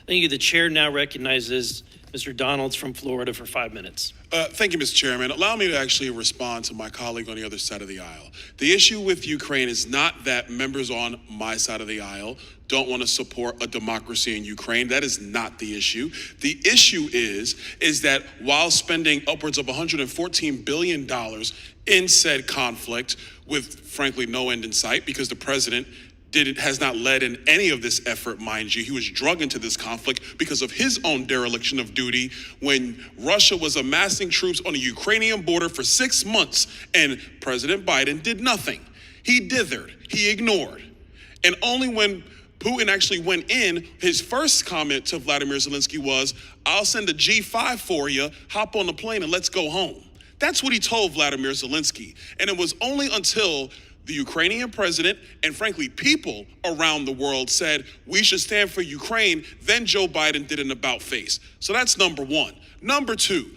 Thank you. The chair now recognizes Mr. Donalds from Florida for 5 minutes. Thank you, Mr. Chairman. Allow me to actually respond to my colleague on the other side of the aisle. The issue with Ukraine is not that members on my side of the aisle don't want to support a democracy in Ukraine. That is not the issue. The issue is that while spending upwards of $114 billion in said conflict with, frankly, no end in sight, because the president has not led in any of this effort, mind you. He was drug into this conflict because of his own dereliction of duty when Russia was amassing troops on the Ukrainian border for 6 months and President Biden did nothing. He dithered, he ignored. And only when Putin actually went in, his first comment to Vladimir Zelensky was, "I'll send a G5 for you, hop on the plane and let's go home." That's what he told Vladimir Zelensky. And it was only until the Ukrainian president and, frankly, people around the world said we should stand for Ukraine, then Joe Biden did an about face. So that's number one. Number two,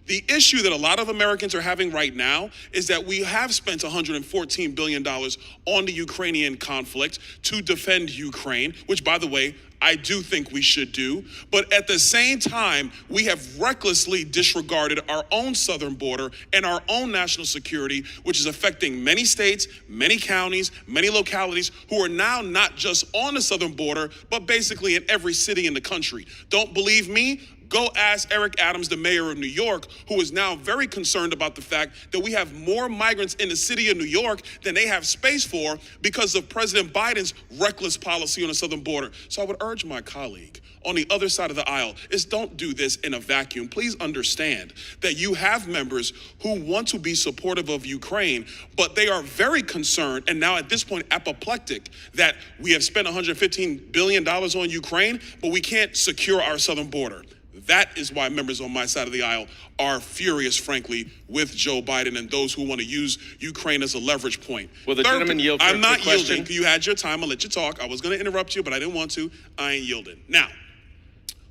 the issue that a lot of Americans are having right now is that we have spent $114 billion on the Ukrainian conflict to defend Ukraine, which, by the way, I do think we should do. But at the same time, we have recklessly disregarded our own southern border and our own national security, which is affecting many states, many counties, many localities who are now not just on the southern border, but basically in every city in the country. Don't believe me? Go ask Eric Adams, the mayor of New York, who is now very concerned about the fact that we have more migrants in the city of New York than they have space for because of President Biden's reckless policy on the southern border. So I would urge my colleague on the other side of the aisle is don't do this in a vacuum. Please understand that you have members who want to be supportive of Ukraine, but they are very concerned and now at this point apoplectic that we have spent $115 billion on Ukraine, but we can't secure our southern border. That is why members on my side of the aisle are furious, frankly, with Joe Biden and those who want to use Ukraine as a leverage point. Will the gentleman yield for I'm not a question? yielding. You had your time. I'll let you talk. I was going to interrupt you, but I didn't want to. I ain't yielding. Now,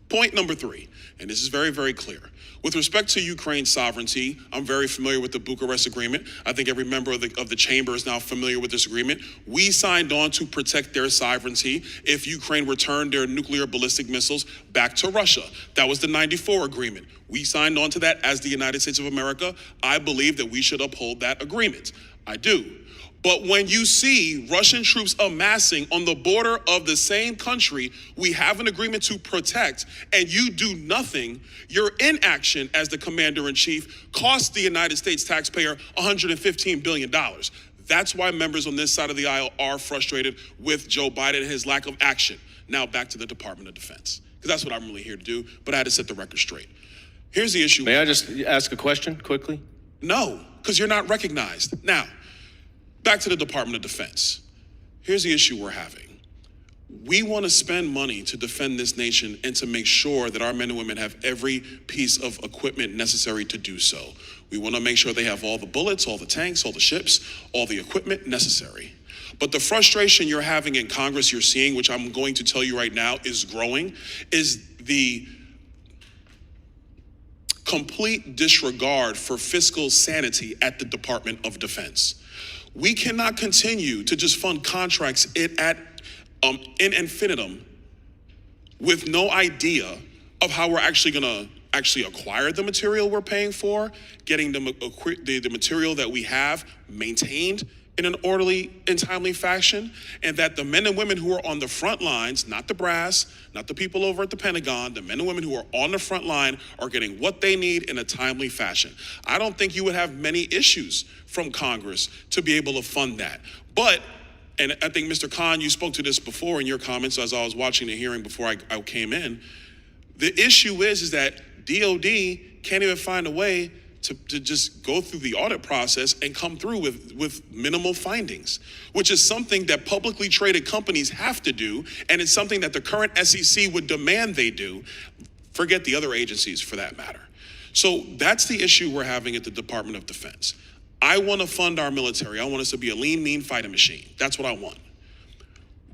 point number three, and this is very, very clear. With respect to Ukraine's sovereignty, I'm very familiar with the Bucharest Agreement. I think every member of the chamber is now familiar with this agreement. We signed on to protect their sovereignty if Ukraine returned their nuclear ballistic missiles back to Russia. That was the 94 agreement. We signed on to that as the United States of America. I believe that we should uphold that agreement. I do. But when you see Russian troops amassing on the border of the same country we have an agreement to protect, and you do nothing, your inaction as the commander-in-chief cost the United States taxpayer $115 billion. That's why members on this side of the aisle are frustrated with Joe Biden and his lack of action. Now back to the Department of Defense, because that's what I'm really here to do, but I had to set the record straight. Here's the issue. May I just ask a question quickly? No, because you're not recognized. Now, back to the Department of Defense. Here's the issue we're having. We want to spend money to defend this nation and to make sure that our men and women have every piece of equipment necessary to do so. We want to make sure they have all the bullets, all the tanks, all the ships, all the equipment necessary. But the frustration you're having in Congress, you're seeing, which I'm going to tell you right now is growing, is the complete disregard for fiscal sanity at the Department of Defense. We cannot continue to just fund contracts in infinitum with no idea of how we're actually going to acquire the material we're paying for, getting the material that we have maintained in an orderly and timely fashion, and that the men and women who are on the front lines, not the brass, not the people over at the Pentagon, the men and women who are on the front line are getting what they need in a timely fashion. I don't think you would have many issues from Congress to be able to fund that. But, and I think Mr. Khan, you spoke to this before in your comments as I was watching the hearing before I came in, the issue is that DOD can't even find a way to just go through the audit process and come through with minimal findings, which is something that publicly traded companies have to do, and it's something that the current SEC would demand they do. Forget the other agencies for that matter. So that's the issue we're having at the Department of Defense. I want to fund our military. I want us to be a lean, mean fighting machine. That's what I want.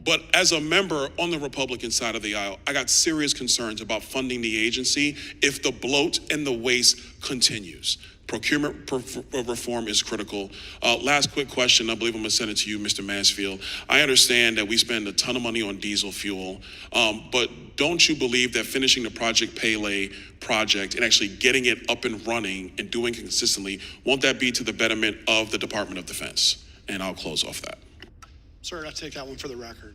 But as a member on the Republican side of the aisle, I got serious concerns about funding the agency if the bloat and the waste continues. Procurement reform is critical. Last quick question, I believe I'm gonna send it to you, Mr. Mansfield. I understand that we spend a ton of money on diesel fuel, but don't you believe that finishing the Project Pele project and actually getting it up and running and doing it consistently, won't that be to the betterment of the Department of Defense? And I'll close off that. Sir, I'll take that one for the record.